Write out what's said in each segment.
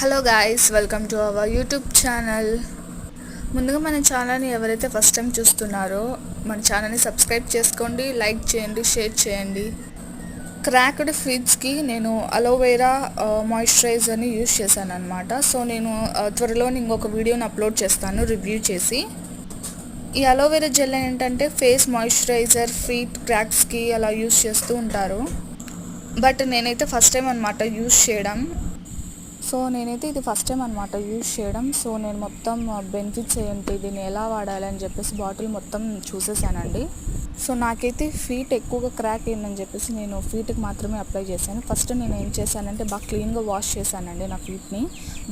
Hello guys, welcome to our YouTube channel. ముందుగా మన ఛానల్ని ఎవరైతే ఫస్ట్ టైం చూస్తున్నారో మన ఛానల్ని సబ్స్క్రైబ్ చేసుకోండి, లైక్ చేయండి, షేర్ చేయండి. క్రాక్డ్ ఫీట్స్కి నేను అలోవెరా మాయిశ్చరైజర్ని యూజ్ చేశాను అనమాట. సో నేను త్వరలో ఇంకొక వీడియోని అప్లోడ్ చేస్తాను రివ్యూ చేసి. ఈ అలోవెరా జెల్ ఏంటంటే ఫేస్ మాయిశ్చరైజర్, ఫీట్ క్రాక్స్కి అలా యూజ్ చేస్తూ ఉంటారు. బట్ నేనైతే ఫస్ట్ టైం అనమాట యూజ్ చేయడం. సో నేనైతే ఇది ఫస్ట్ టైం అనమాట యూజ్ చేయడం. సో నేను మొత్తం బెనిఫిట్స్ ఏంటి, దీన్ని ఎలా వాడాలి అని చెప్పేసి బాటిల్ మొత్తం చూసేసానండి. సో నాకైతే ఫీట్ ఎక్కువగా క్రాక్ అయిందని చెప్పేసి నేను ఫీట్కి మాత్రమే అప్లై చేశాను. ఫస్ట్ నేను ఏం చేశానంటే బాగా క్లీన్గా వాష్ చేశానండి నా ఫీట్ని.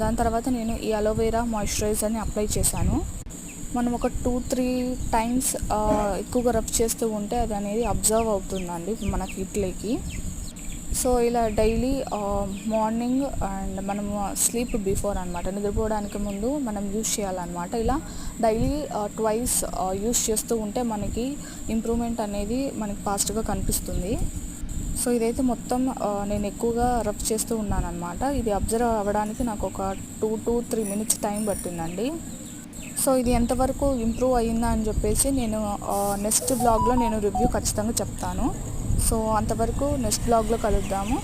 దాని తర్వాత నేను ఈ అలోవెరా మాయిశ్చరైజర్ని అప్లై చేశాను. మనం ఒక 2-3 టైమ్స్ ఎక్కువగా రబ్ చేస్తూ ఉంటే అది అనేది అబ్జర్వ్ అవుతుందండి మన ఫీట్లోకి. సో ఇలా డైలీ మార్నింగ్ అండ్ మనము స్లీప్ బిఫోర్ అనమాట, నిద్రపోవడానికి ముందు మనం యూజ్ చేయాలన్నమాట. ఇలా డైలీ ట్వైస్ యూజ్ చేస్తూ ఉంటే మనకి ఇంప్రూవ్మెంట్ అనేది మనకి ఫాస్ట్గా కనిపిస్తుంది. సో ఇదైతే మొత్తం నేను ఎక్కువగా రబ్ చేస్తూ ఉన్నాను అనమాట. ఇది అబ్జర్వ్ అవ్వడానికి నాకు ఒక 2-3 మినిట్స్ టైం పట్టిందండి. సో ఇది ఎంతవరకు ఇంప్రూవ్ అయ్యిందా అని చెప్పేసి నేను నెక్స్ట్ బ్లాగ్లో నేను రివ్యూ ఖచ్చితంగా చెప్తాను. సో అంతవరకు నెక్స్ట్ బ్లాగ్లో కలుద్దాము.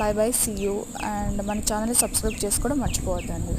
Bye bye, see you. And మన ఛానల్ని సబ్స్క్రైబ్ చేసుకోవడం మర్చిపోవద్దండి.